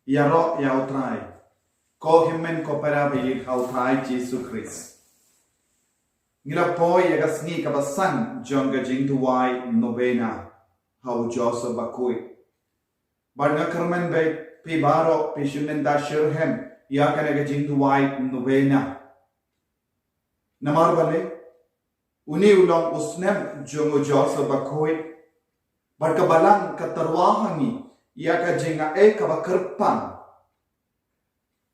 Yaro yautrai. Ko himen ko para bi hautrai Jesus Christ. Ngila poi yagas ni kabasan jonga jingtuwai novena hau Joseph bakui. Barna kermen be pi baro pi shumenda shirhem ya kanaga jingtuwai novena. Namar bale uni ulong usnem jongo Joseph bakui. Barka balang katarwahangi ya ka jinga kabakerpan.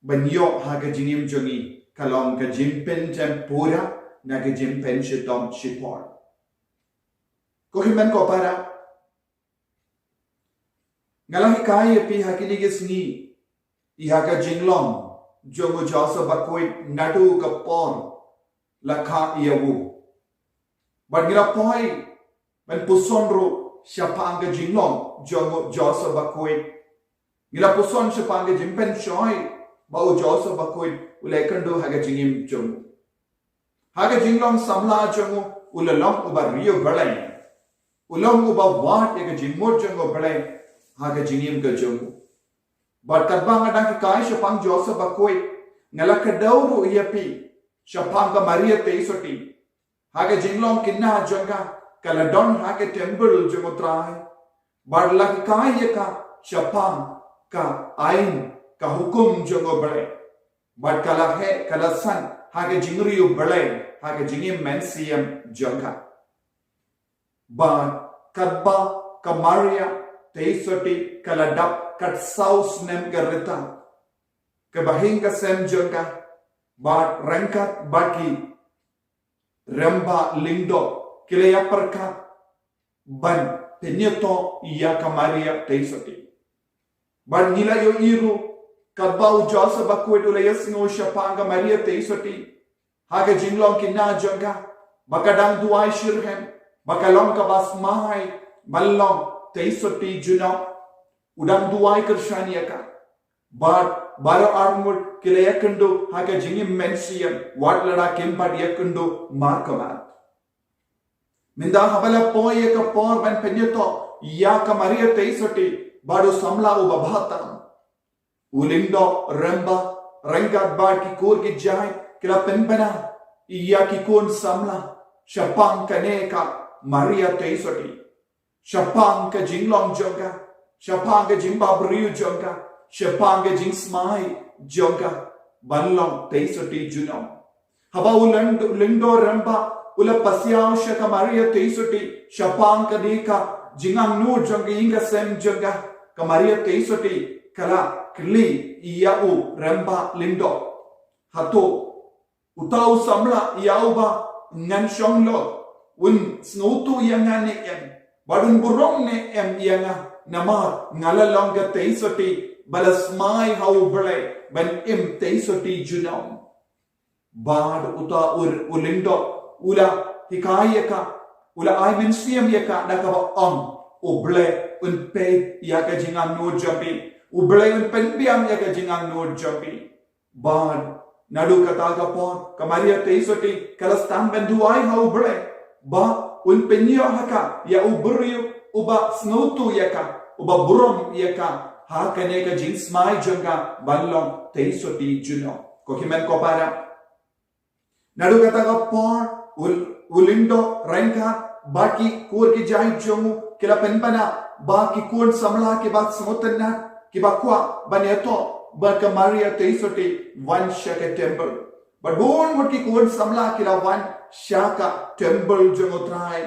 Banyo haga jingim jongi kalong ka jimpen pura na ka jimpen shitom shipor. Kohimen ko para ngalang hikaya pi hakiligis ni iha ka jinglong jongo Joseph bakoy nadu ka por lakha iyawu. Bagira poi ban pusonro siapa ang jinglong jongo Joseph bakoy ngila puson siapa ang jimpen shoy bau Joseph bakoy ulekando haga jingim jongo haga jinglong samla jongo ulalong uba rio balay ulong uba wat yaga jingmor jongo balay haga jingim ka jongo barkat bang adang kai siapa ang Joseph bakoy ngala kadawru iapi siapa ang Maria teisoti haga jinglong kinna jonga kaladon haga temple jongo trai barla kai yaka siapa ka ain ka hukum jongo bale but kala he kala san haga jingriu bale haga jingim mensiam jonga ba kadba ka Maria teisoti kala dap kat saus nem garita ke bahinga sem jonga ba rangkat baki ramba lindo kilaya perka ban penyeto iya ka Maria teisoti ban nila yo iru kadbau Joseph bakoy ulayas ngo siya Maria teisoti haga jinglong kinna jonga bakadang duai shirhem bakalong kabas mahay malong teisoti juno udang duai kershaniya ka baro armud kilayakando haga jingim mensiyan watlada kempad yakando markamat minda habala poye ka por ban penyeto ya ka Maria teisoti bado samla ubabhata ulindo remba rengat bar ki kur ki jai kila penbana iya ki kun samla shapang kaneka Maria teisoti shapang ka jinglong jonga shapang ka jimba briu jonga shapang ka jingsmai jonga banlong teisoti juno haba ulindo remba ula pasyaw siya ka Maria teisoti shapang ka deka jingang nur jonga inga sem jonga ka Maria teisoti kala kli iyau remba lindo hato utau samla iyau ba ngan shonglo un snutu yanga ne em badun burong ne em yanga nama ngalalong ga teisoti balasmai hau bale ban em teisoti junam bad uta ulindo ula hikayaka ula ay mensiam yaka nakaba uble un pe yaka jingang no jambi ublay un penbiam yaga jingang no jambi bad nadu kataga pon ka Maria teisoti kalastan benduai ha ublay ba un penyo haka ya ubriu uba snutu yaka uba burom yaka ha kaneka jingsmai jonga balong teisoti juno ko himen ko para nadu kataga pon ulindo rengka baki kur ki jai jomu kila penpana baki kun samla ke bat smutanna kibakwa baneto barka Maria teisoti one shaka temple but bon mutki kun samla kila one shaka temple jongotrai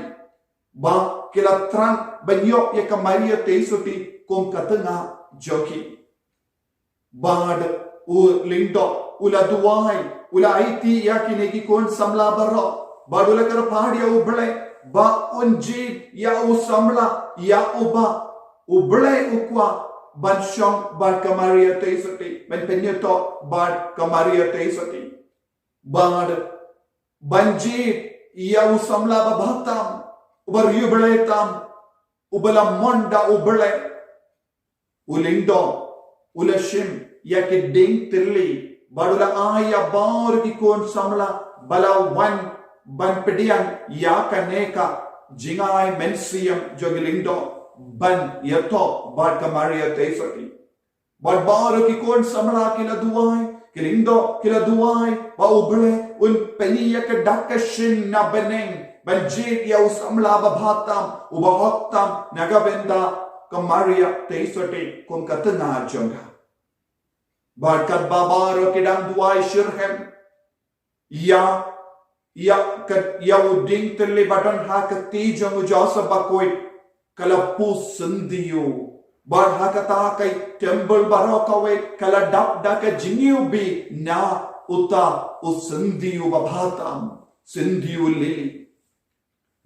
ba kila trang banyo ya ka Maria teisoti kom katanga joki bad u lindo ula duai ula aiti ya kinegi kun samla baro badula kar pahadi u bale ba unji ya u samla ya uba uble ukwa ban shong ban ka Maria teisoti ban penyeto ban ka Maria teisoti ban banji iya usamla babhatam ubar yubale tam ubala monda ubale ulindo ulashim yake ding tirli badula aya bar ki kon samla bala wan ban pedian ya kaneka jingai mensiam jogilindo ban yato bar ka Maria teisoti But baro ki kon samra kila duai, kilindo kila duai, ba ubele un penia ke dakashin na beneng, banjit ya usamla babatam, ubahotam nagabenda kamaria teisote kon katana jonga. But kat babaro kidang duai shirhem, ya uding terle badan ha kati jong jasa bakoi kalapus sendiyo. But hakata kai temple barokawe kala dak jiniu bi na uta usendiu babatam sendiu lili.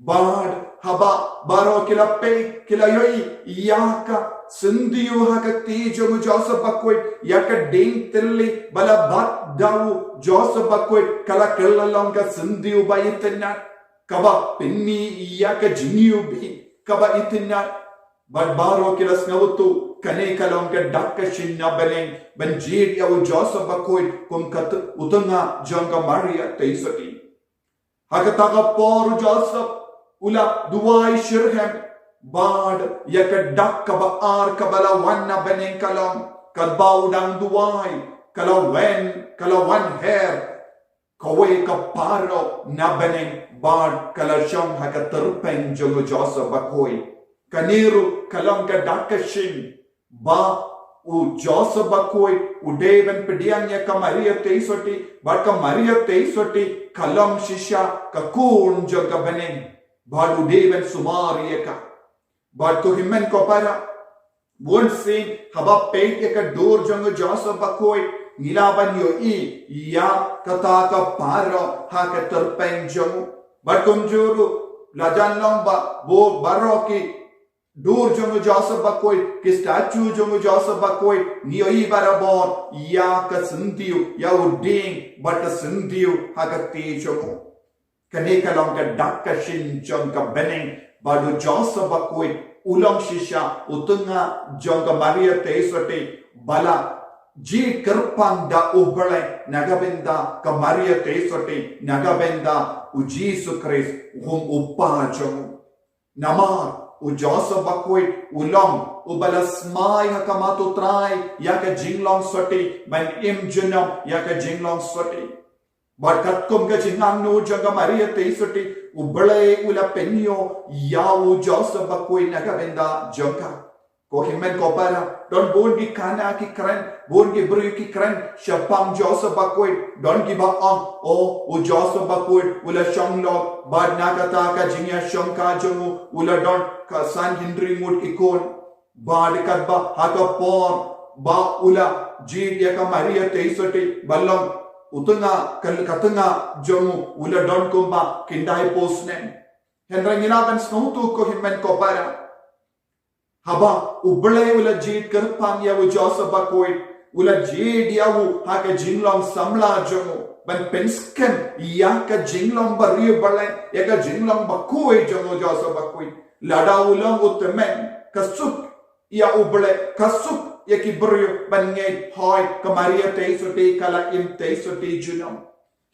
But haba baro kila pe kila yoi yaka sendiu hakati jomu Joseph bakwe yaka ding telli bala bat dawu Joseph bakwe kala longa sendiu ba itna kaba pinni yaka jiniu bi kaba itna. But baro kilas ngawtu kane kalong ke dakashin na beneng banjir ya Joseph bakoy kung kat utanga jonga Maria teisoti. Hakataga por Joseph ula duwai shirhem bad yaka dakaba ar kabala wan na beneng kalong kadbaw dang duwai kalawan hair kawe kaparo na beneng bad kalashong hakaterpeng jonga Joseph bakoy. Kaniru kalam ka dakashin ba u Joseph bakoi u Daven pedianya ka Maria teisoti ba ka Maria teisoti kalam shisha ka kun joga beneng ba u Daven sumariya ka ba to himmen ko para won sin haba peit ka dur jong Joseph bakoi nilaban yo ya kata ka paro ha ka terpeng jong ba kumjuru lajan lomba bo baroki Dur jongo Joseph bakoi ke statue jongo Joseph bakoi nioi barabon ya ka sendiu ya uding but sendiu hagati jongo kane kalong ka dakashin jong ka beneng badu Joseph bakoi ulang shisha utunga jong ka Maria teisoti bala ji kerpang da ubale nagabenda ka Maria teisoti nagabenda u Jesus Christ hum upa jongo namar u Joseph bakoi ulong u balasmai hakamato trai yaka jinglong soti ban im junam yaka jinglong soti barkat kum ka jingang no jaga Maria teisoti u bale ula penyo ya u Joseph bakoi nagabenda joka ko himen ko para don bon gi kana ki kran bon gi bru ki kran shapang Joseph bakoi don gi ba o u Joseph bakoi ula shonglok bad nagata ka jinya shonka jomu ula don ka san hindri mut ikon bad kadba haka por ba ula jid ya ka Maria teisoti ballam utunga katanga jomu ula don kumba kindai posnen hendra nginaban snutu ko himmen ko para haba ubale ula jid kerpang ya u Joseph bakoi ula jid ya u haka jinglong samla jomu ban pensken ya ka jinglong bari bale ya ka jinglong bakoi jomu Joseph bakoi lada ulang utemen kasuk ya ubale kasuk ya ki bari ban ngai hoy ka Maria teisoti kala im teisoti junam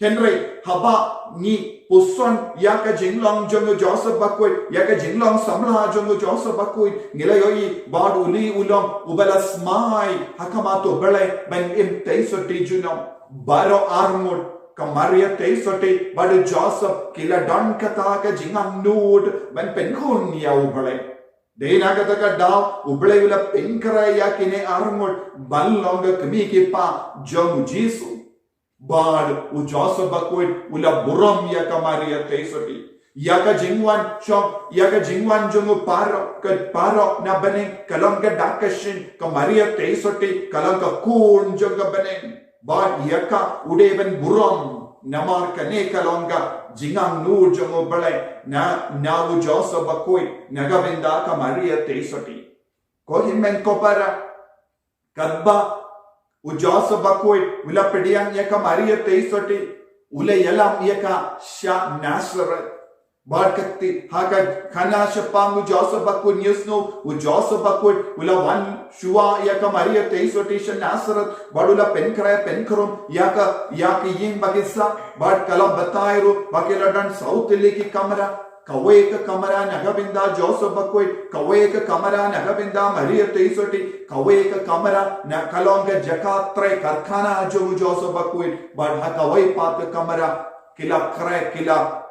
Henry haba ni puson ya ka jinglong jongo Joseph bakoi ya ka jinglong samla jongo Joseph bakoi ngilayoi badu li ulang ubalas mai hakamato bale ban im teisoti junam baro armod ka Maria teisoti badu Joseph kila don kata ka jingang nude ban penkun ya ubale Dena kata ka daw ubale ula penkara ya kine armod ballonga kami ki pa jongo Jesus Bad u Joseph bakoi ula buram ya ka Maria teisoti ya ka jingwan chok ya ka jingwan jongo paro na beneng kalang ka dakashin ka Maria teisoti kalang ka kun jonga beneng bad ya ka udeven buram namar kane kalonga jingang nur jongo bale na u Joseph bakoi nagabenda ka Maria teisoti ko himmen ko para kadba u Joseph bakoi ula pediang ya ka Maria teisoti ula yalam ya ka sha Nazareth barkati haga khana shapang u Joseph bakoi nyusno u Joseph bakoi ula wan shua ya ka Maria teisoti sha Nazareth badula penkrom ya ka yin bagisa bad kalam batairu bakela dan south le ki kamera kawai ka kamera nagabinda Joseph Bakwit, kawai ka kamera nagabinda Maria Teisoti, kawai ka kamera na kalonga jakatre karkhana jo Joseph Bakwit, but ha kawai pat ka kamera kila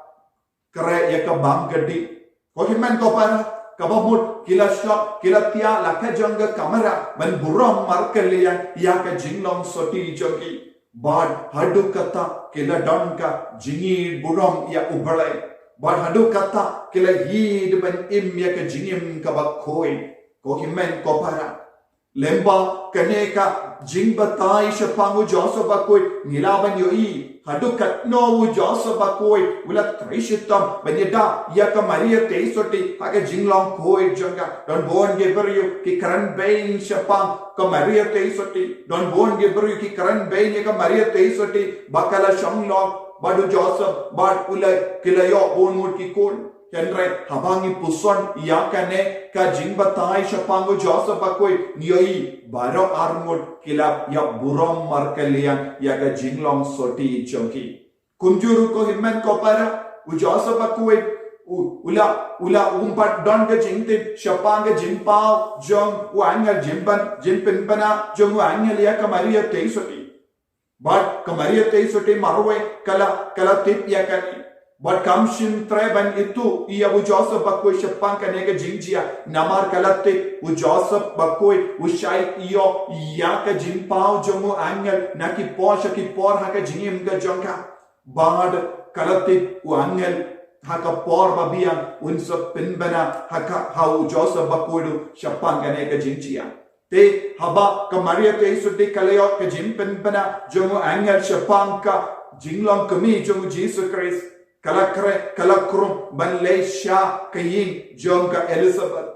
kre yaka bam gadi. Kohimen ko para kabamut kila shop kila tia lakha janga kamera ban buram markaliya ya ka jinglong soti jogi. Bad hadu kata kila donka jingi buram ya ubalai. Bad hadu kata kila hid ban im ya ka jingim ka bakhoi. Kohimen ko para lemba kaneka jingbatai shapangu Joseph Bakwit nilaban yoi hadu katno Joseph Bakwit ula trishitam banyada ya ka Maria Teisoti haka jinglong koi janga don bon geberiu ki karan bain shapang ka Maria Teisoti don bon geberiu ki karan bain ya ka Maria Teisoti bakala shanglong badu Joseph bad ula kilayo bon mut ki kon Henry habangi puson yakane ka jingbatai shapangu Joseph Bakwit nioi baro armut kilap ya burom markalian ya ka jinglong soti chonki kunjuru ko himmen ko para u Joseph Bakwit ula umpat don ka jingte shapanga jimpao jong u angal jimpana jong u angal ya ka Maria Teisoti but ka Maria Teisoti marwe kala tip yakani But kamshin treban itu ia u Joseph Bakwit shapang kanega jingjia namar kalate u Joseph Bakwit u shai iyo ya ka jinpao jomu angel naki posha ki por haka jingim ka jonka bad kalate u angel haka por babiang unsa pinbana haka hau Joseph Bakwit shapang kanega jingjia te haba ka Maria Teisoti kalayo ka jimpinbana jomu angel shapang ka jinglong kami jomu Jesus Christ kalakrum banleisha kayin jongka Elizabeth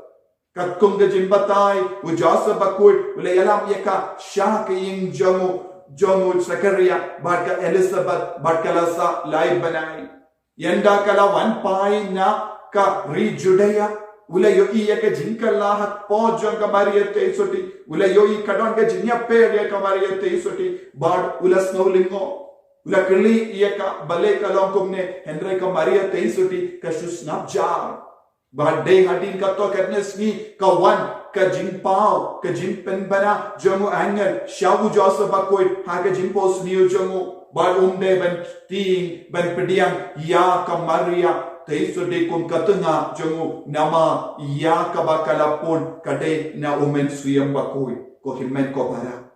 katkum ga jimbatai u Joseph Bakwit uleyalam yaka sha kayin jomu Zakaria barka Elizabeth barkalasa lai banai yanda kala wan pai na ka ri Judea ulayo yaka jinkalla hat po jongka Maria Teisoti ulayo kadon ga jinya pe ya ka Maria Teisoti bad ulas nolingo Ula keli ia ka balik ka longkum ne Henry ka Maria Teisoti ka susnap jar. Badai hadin ka to katnes ni ka wan ka jimpao ka jimpen bana jamu angel shawu Joseph Bakwit ha ka jimpos niu jamu bad umde ban ting ban pediang ya ka Maria Teisoti kum katunga jamu nama ya ka bakalapon kade na umen suyam Bakwit ko himen ko para.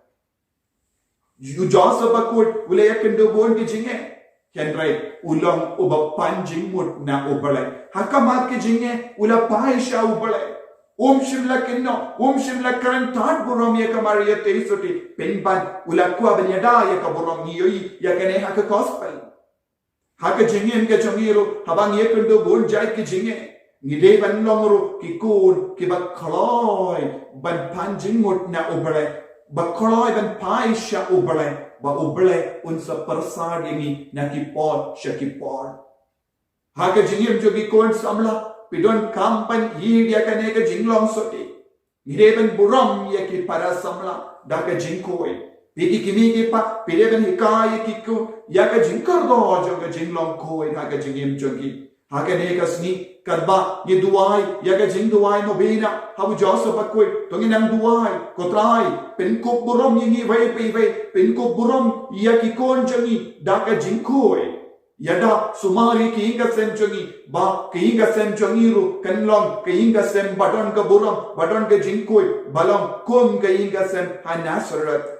Joseph Bakwit ulaya kendo bon ki jinge Henry ulang uba panjing mut na ubalay hakamat ki jinge ula paisha ubalay shimla kinno shimla karan tat burom ya ka Maria Teisoti penban ula kwa banyada ya ka burom yoi ya kane haka gospel haka jinge ka jangiro habang ya kendo bon jai ki jinge ngide ban longro ki kun ki bak khaloi ban panjing mut na ubalay Bakoloi dan paisha ubalai ba ubalai unsa persad yangi nakipod shakipod haka jingim jogi kon samla pidon kampan yid ya kanega jinglong soti ngireban buram ya ki para samla daka jingkoi piki kimi ki pa pireban hikai kiku ya ka jingkar do joga jinglong koi haka jingim jogi haka nega sni kadba ni duai ya ka jing duai no bina habu Joseph Bakwit tongin ang duai kotrai penkop burom yingi vai penkop burom ya ki kon jangi daka jingkoi yada sumari ki inga sem jangi ba ki inga sem jangi ru kanlong ki inga sem badon ka burom badon ka jingkoi balong kom ka inga sem hanasarat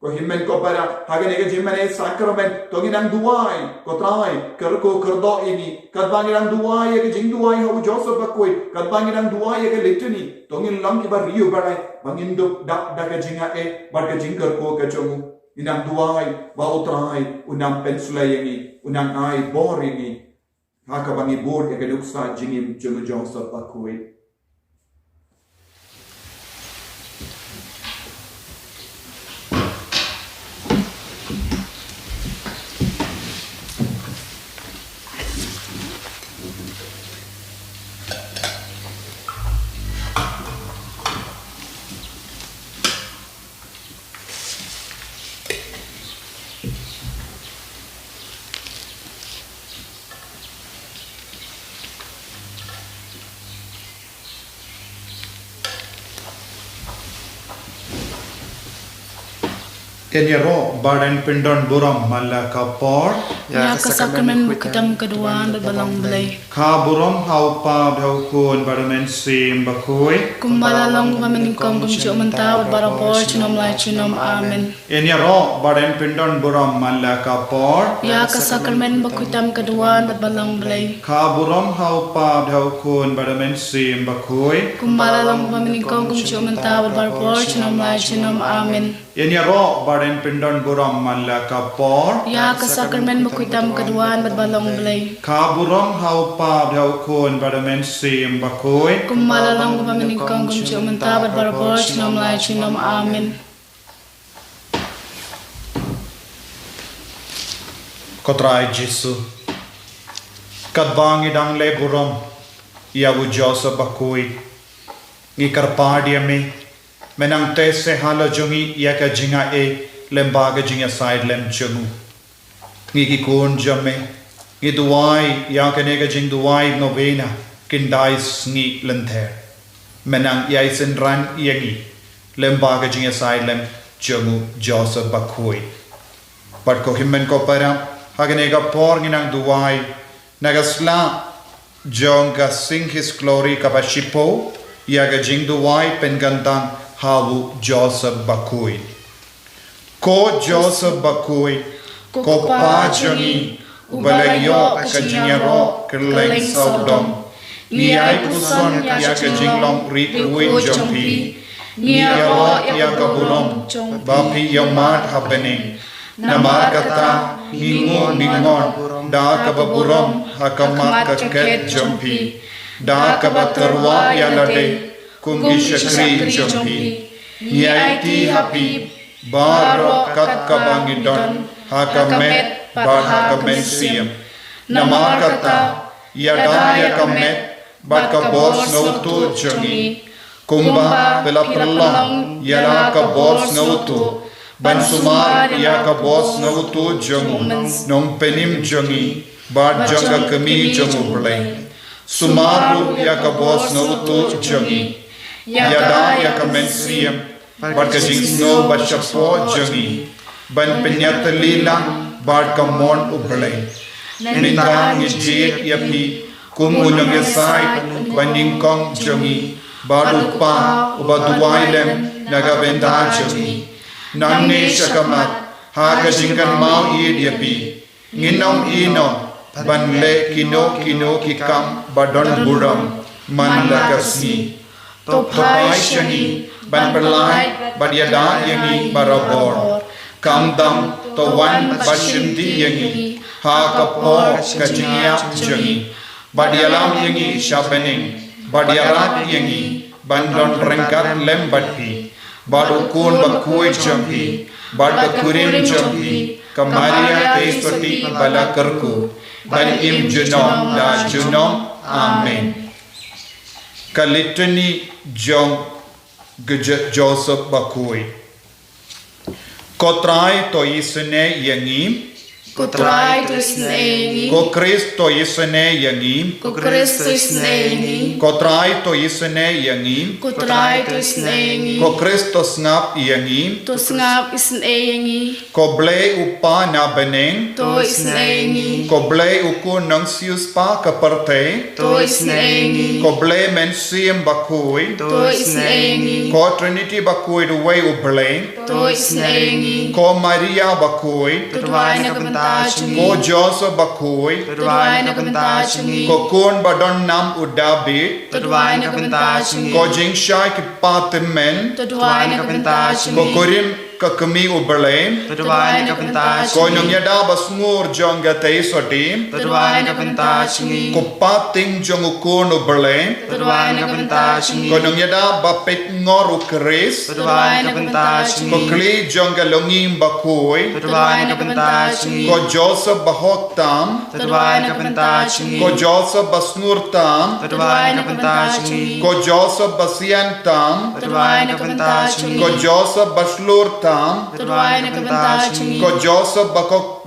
ko himmen ko para hagane ka jimmane sacrament tongin ang duai kotrai kerko kerdo ini kadbangin ang duai ka jing duai habu Joseph Bakwit kadbangin ang duai ka litany tongin lang iba riu barai banginduk dak ka jinga bad ka jingker ko ka jongu inang duai ba utrai unang pensulay ini unang ai bor ini haka bangi board ka duksa jingim jongu Joseph Bakwit Enyero badan pindon buram malaka por Ya kasakramen bukidam kaduan berbalang belay. ka buram hau pa dhau kun baramen sim bakoi Kumbalalong pameningkong kumsyo menta berbarapor chinom lai chinom amen. Enyero badan pindon buram malaka por Ya kasakramen bukidam kaduan berbalang belay. ka buram hau pa dhau kun baramen sim bakoi Kumbalalong pameningkong kumsyo menta berbarapor chinom lai chinom amen. Enyero badan pindon buram malaka por Ya kasakramen bukidam kaduan berbalang belay. ka buram hau pa dhau kun baramen sim bakoi Kumbalalong pameningkong kumsyo menta berbarapor chinom lai chinom amen. Kotrai Jesu Kadbangi dang le buram Iawu Joseph bakoi Ngi karpadia me Menang tese hala jungi Iaka jinga e Lembaga jinga side lem chungu Ngi ki kun jamme Ngi duwai Iaka nega jing duwai novena Kindais ngi lenther Menang iaisen ran iangi Lembaga jinga side lem chungu Joseph bakoi But ko himmen ko para Haganega por nginang duwai Nagasla Jonga sing his glory kapashipo Yaga jing duwai pengandang Hawu Joseph bakui Ko Joseph bakui Ko pa jangi Ubalayo kajingero Kerleng saudom Niai puson Yaga jinglong rit ruin jompi Niaro yaga bulong Bapi yomad habening Namar kata hingo ningon Da kababurom hakamat kaket jompi Da kabatarwa yalade Kungi shakri jompi Niaiti hapi Baro kat kabangidon Hakamet bar hakamensiam Namar kata Yada yakamet Bat kabos ngautu jongi Kumba pela pralong Yala kabos ngautu Ban sumar ya ka bos ngautu jongu nong penim jongi bad jonga kami jongu play sumaru ya ka bos ngautu jongi yada ya ka mensiam bad ka jing snow bad shapo jongi ban penyat lila bad ka mon uplay ninda ngijit ya pi kumunong ya sai baning kong jongi bad upa ubaduai lem nagabenda jongi Nangne shakamat haga jingkan mau idiapi nginom ino banle kino kikam badon buram mandakasni topai shani ban perlai badyada yangi barabor kamdam towan bashindi yangi ha kapo kajingya jangi badyalam yangi shabening badyarat yangi bandon rengkat lembati Badu kun bakui jampi, badu kurin jampi, kamaria teistoti bala kerku, ban im junom da junom, amen. Kalitani jong Joseph bakui. Kotrai to isene yangi, Kotrai to isnei. ko Kristo isene yangi, Ko Kristo isnei. Kotrai to isene yangi, Kotrai to isnei. ko Kristo ngap yangi. To ngap isnei. Ko ble upa na beneng To isnei. Ko ble uku nang sius pa kaparte To isnei. Ko ble men siem bakui To isnei. Ko Trinity bakui duwe uble To isnei. Ko Maria bakui Tuduai na kabantachungi. Ko Joseph bakui Tuduai na kabantachungi. Ko kun badon nam udabi Tuduai na kabantachungi. Ko jingshai ki patimen Tuduai na kabantachungi. Ko kurim kakami uble Tuduai na kabantachungi. Ko nyong yada basngur jonga teisoti Tuduai na kabantachungi. Ko pating jong ukun uble Tuduai na kabantachungi. Ko nyong yada bapit ngor ukris Tuduai na kabantachungi. Ko kli jonga longim bakui Tuduai na kabantachungi. Ko Joseph bahok tam Tuduai na kabantachungi. Ko Joseph basngur tam Tuduai na kabantachungi. Ko Joseph basian tam Tuduai na kabantachungi. Ko Joseph baslur tam Terway na kabanta chungi ko Joseph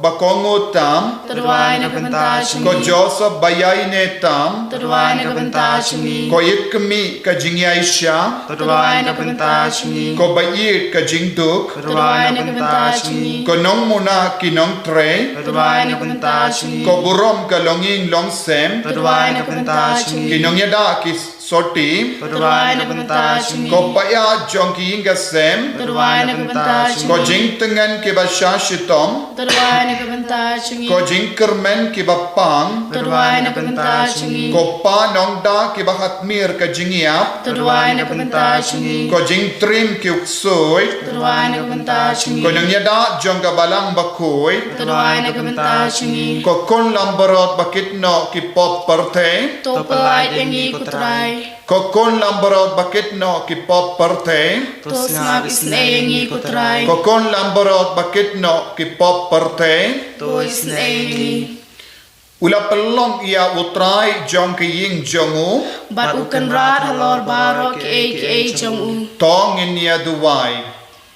bakongo tam Terway na kabanta chungi ko Joseph bayay ne tam Terway na kabanta chungi ko ikmi ka jingyay siya Terway na kabanta chungi ko bayit ka jingduk Terway na kabanta chungi ko nong muna kinong tre Terway na kabanta chungi ko burom ka longing longsem Terway na kabanta chungi kinong yada ki soti Terway na kabanta chungi ko paya jongki ingasem Terway na kabanta chungi ko jing tengen ki ba shashitom Terway na kabanta chungi ko jing kermen ki ba pang Terway na kabanta chungi ko pa nong da ki ba hatmir ka jingiap Terway na kabanta chungi ko jing trim ki uksoy Terway na kabanta chungi ko nang yada jong ka balang bakoy Terway na kabanta chungi ko kon lambarot bakit no ki pop parte Topalay yangi kutray ko kon lambarot bakit no ki pop parte Tos ngap isna yangi kutray ko kon lambarot bakit no ki pop parte To isna yangi ula pelong ia utrai jong ki ying jongu Bat ukan rat halor baro ki ay jong u tong in ia duwai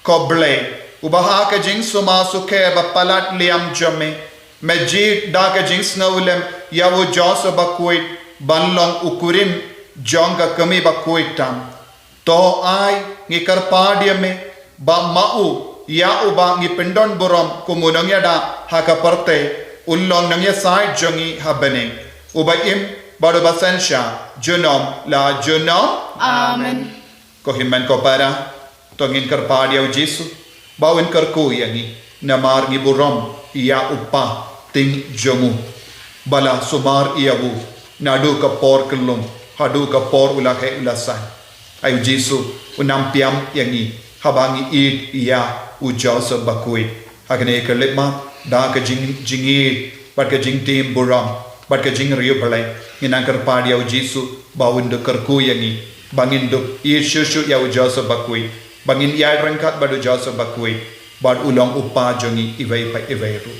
ko ble ubaha ka jing sumasuke ba palat liam jome majid da ka jing snowlem yawo josa bakuit banlong ukurim jongga kami bakuit tam to ai ngi karpadiame ba mau ya uba ngi pendon borom kumunong yada hakaparte ullong nang ya sai jongi habane ubaim bado basensha junom la junom Amen ko himman ko para tongin karpadia Jesu bawin karku yangi namar ngi borom ya upa ting jongu bala sumar iawu nadu ka por kelum hadu ka por ulahe ulasan ayu Jesu unam piam yangi habangi it ia ujau sebakui hakane kelema da ka jingi pat ka jing tim buram pat ka jing riu balai nginang karpadia Jesu bawin de karku yangi bangin du i shushu ya ujau sebakui bangin ya rangkat badu jau sebakui bad ulong upa jongi iwai pa iwai ru